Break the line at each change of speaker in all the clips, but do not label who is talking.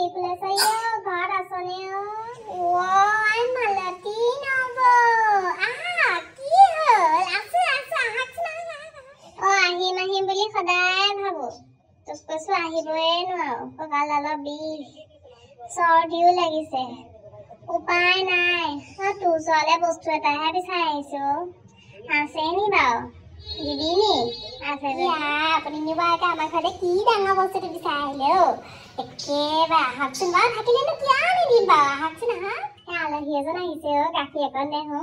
ফুলেছাইও ঘৰত আছনে অ আই মালতী নব আহা কি হ'ল আছে আহাকচোন অ আহিম বুলি সদায় ভাবো তোক কৈছো আহিবই নোৱাৰো কঁকাল অলপ বিষ চৰ্দিও লাগিছে উপায় নাই তোৰ ওচৰলে বস্তু এটাহে বিচাৰি আহিছো আছে নি বাৰু দিদি নি আছে আপুনি নিব আমাৰ ঘৰতে কি ডাঙৰ বস্তুটো বিচাৰি আহিলে একেবাৰে আহকচোন বাৰু থাকিলেনো কিয় নিদিম বাৰু আহকচোন আহা আলহী এজন আহিছে গাখীৰ অকণ দেখো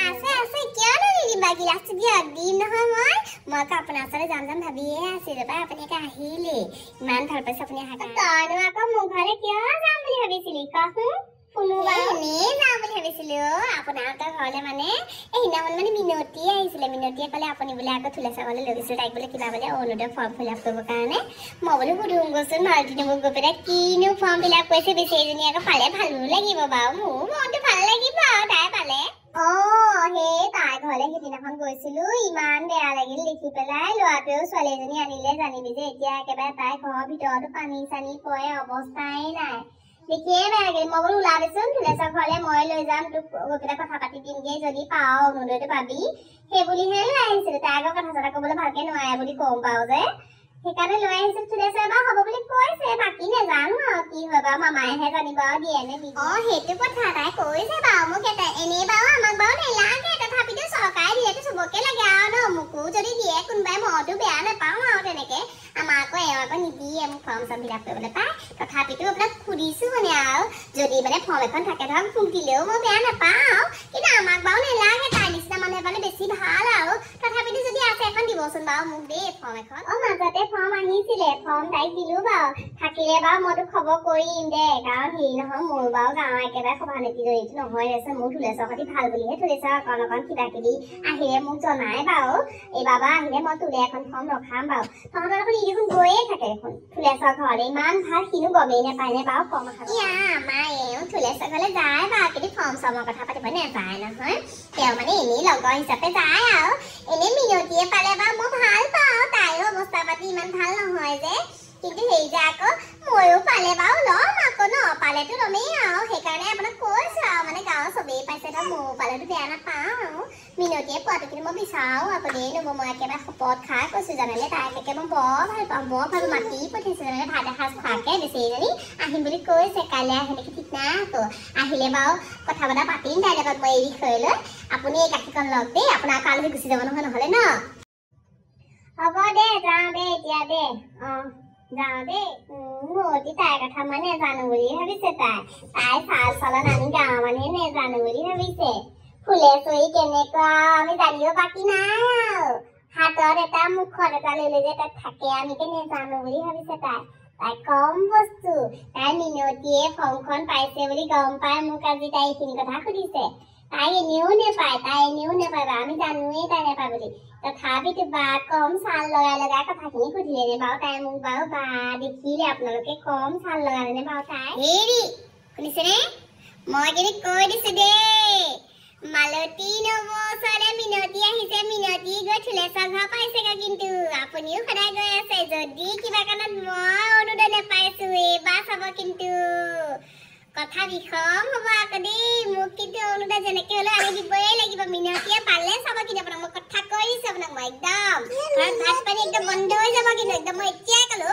আছে কিয়নো নিদিম বাৰু গিলাচটো দিয়ক দিম নহয় মই আপোনাৰ ওচৰলৈ যাম ভাবিয়ে আছিলো পাই আপুনি এতিয়া আহিলে ইমান ভাল পাইছে আপুনি আহা তইনো আকৌ মোৰ ঘৰলে কিয় যাম বুলি ভাবিছিলি কচোন শুনো বাৰু এনেই যাম বুলি ভাবিছিলো আপোনালোকৰ ঘৰলে মানে সেইদিনাখন মানে মিনতি আহিছিলে মিনতিয়ে ক'লে আপুনি বোলে আকৌ থুলেচাবলৈ লৈ গৈছিল তাইক বোলে কিবা বোলে অৰুণোদয় ফৰ্ম ফিল আপ কৰিবৰ কাৰণে মই বোলো সুধোগৈচোন মালতীনে মোক গৈ পেলাই কিনো ফৰ্ম ফিল আপ কৰিছে বেচেৰীজনী আকৌ পালে ভালো লাগিব বাৰু মোৰ মনটো ভাল লাগিব তাই পালে সেই তাই ঘৰলে সেইদিনাখন গৈছিলো ইমান বেয়া লাগিল দেখি পেলাই ল'ৰাটোৱেও ছোৱালী এজনী আনিলে জানিবি যে এতিয়া একেবাৰে তাই ঘৰৰ ভিতৰতো পানী চানী পৰে অৱস্থাই নাই দেখিয়ে বেয়া লাগিল মই বোলো ওলাবিচোন থুলেশ্বৰ ঘৰলে মই লৈ যাম তোক গৈ পেলাই কথা পাতি দিমগে যদি পাও অৰুণোদয়টো পাবি সেই বুলিহে লৈ আহিছিলো তাই আকৌ কথা চথা ক'বলৈ ভালকে নোৱাৰে বুলি কম পাও যে সেইকাৰণে লৈ আহিছিলো থুলেশ্বৰ বাৰু হ'ব বুলি কৈছে বাকী নেজানো আৰু কি হয় বাৰু মামায়েহে জানিব আৰু দিয়ে নে সেইটো কথা তাই কৈছে বাৰু মোক এনেই বাৰু আমাক বাৰু নেলাগে তথাপিতো চৰকাৰে দিলেতো চবকে লাগে আৰু ন মোকো যদি দিয়ে কোনোবাই মইতো বেয়া নাপাওঁ আৰু তেনেকে আমাৰ আকৌ আকৌ নিদিয়ে মোক ফৰ্ম চৰ্ম ফিল আপ কৰিবলৈ পায় তথাপিতো আপোনাক সুধিছো মানে আৰু যদি মানে ফৰ্ম এখন থাকে ধৰক ফোন দিলেও মই বেয়া নাপাওঁ কিন্তু আমাক বাৰু নেলাগে তাই নিচিনা মানুহে পালে বেছি ভাল আৰু তথাপিতো যদি আছে এখন দিবচোন বাৰু মোক দেই ফৰ্ম এখন মাজতে ফৰ্ম আহিছিলে ফৰ্ম তাইক দিলো বাৰু থাকিলে বাৰু মইতো খবৰ কৰিম দে কাৰণ হেৰি নহয় মোৰ বাৰু গাঁৱৰ একেবাৰে সভানেত্ৰী জড়িত নহয় আছে মোৰ থুলেশ্বৰ সৈতে ভাল বুলিহে থুলেশ্বৰ অকণ কিবা কিবি আহিলে মোক জনাই বাৰু এইবাৰ বাৰু আহিলে মই তোলে এখন ফৰ্ম ৰখাম বাৰু তহঁতৰ দেখোন ই দেখোন গৈয়ে থাকে দেখোন থুলেশ্বৰ ঘৰলে ইমান ভাল সিনো গমেই নাপায় নে বাৰু ফৰ্ম এখন আমাৰ থুলেশ্বৰ ঘৰলে যায় বাৰু কিন্তু ফৰ্ম চৰ্মৰ কথা পাতিব নাযায় নহয় তেওঁ মানে এনেই লগৰ হিচাপে যায় আৰু এনেই মিনতিয়ে পালে বাৰু মই ভাল পাওঁ তাইৰো অৱস্থা পাতি ইমান ভাল নহয় যে কিন্তু হেৰি যে আকৌ ময়ো পালে বাৰু ল'ম আকৌ ন পালেতো ল'মেই আৰু সেইকাৰণে আপোনাক কৈছো আৰু মানে গাঁৱৰ চবেই পাইছে ধৰক ময়ো পালেতো বেয়া নাপাওঁ মিনতিয়ে পোৱাটো কিন্তু মই বিচাৰো আকৌ দেই নব মই একেবাৰে শপত খাই কৈছো জানেনে তাইকে মই বৰ ভাল পাওঁ বৰ ভাল মাতি পঠিয়াইছো জানে ভাত এসাঁজ খোৱাকে বেচেৰীজনী আহিম বুলি কৈছে কাইলৈ আহে নেকি ঠিক নাই আকৌ আহিলে বাৰু কথা বতৰা পাতিম তাইৰ লগত মই এই বিষয়ে লৈ আপুনি এই গাখীৰকণ লওক দেই আপোনাৰ কাইলৈ গুচি যাব নহয় নহ'লে ন হ'ব দে যাওঁ দে এতিয়া দে যাওঁ দেই মতি তাইৰ কথা মই নেজানো বুলি ভাবিছে তাই চাল চলন আমি গাঁৱৰ মানুহে নেজানো বুলি ভাবিছে ফুলে চৰি কেনেকুৱা আমি জানিব বাকী নাই আৰু হাতত এটা মুখত এটা লৈ যে তাত থাকে আমি নেজানো বুলি ভাবিছে তাই কম বস্তু তাই মিনতিয়ে ফৰ্মখন পাইছে বুলি গম পাই মোক আজি তাই এইখিনি কথা সুধিছে তাই এনেও নেপায় বাৰু আমি জানোৱেই তাই নেপায় বুলি তথাপিতো বা কম চাল লগাই কথাখিনি সুধিলে নে বাৰু তাই মোক বাৰু বা দেখিলে আপোনালোকে কম চাল লগালে নে বাৰু তাই হেৰি শুনিছেনে মই কিন্তু কৈ দিছো দেই মালতী নব ওচৰলে মিনতি আহিছে মিনতি গৈ থুলেশ্বৰ ঘৰ পাইছেগৈ কিন্তু আপুনিও সদায় গৈ আছে যদি কিবা কাৰণত মই অৰুণোদয় নেপাইছো এইবাৰ চাব কিন্তু কথা বিষম হ'ব আকৌ দেই মোক কিন্তু অৰুণোদয় যেনেকে হ'লেও আনি দিবই লাগিব মিনতিয়ে পালে চাব কিন্তু আপোনাক মই কথা কৈ দিছো আপোনাক মই একদম ভাত পানী একদম বন্ধ হৈ যাব কিন্তু একদম মই এতিয়াই ক'লো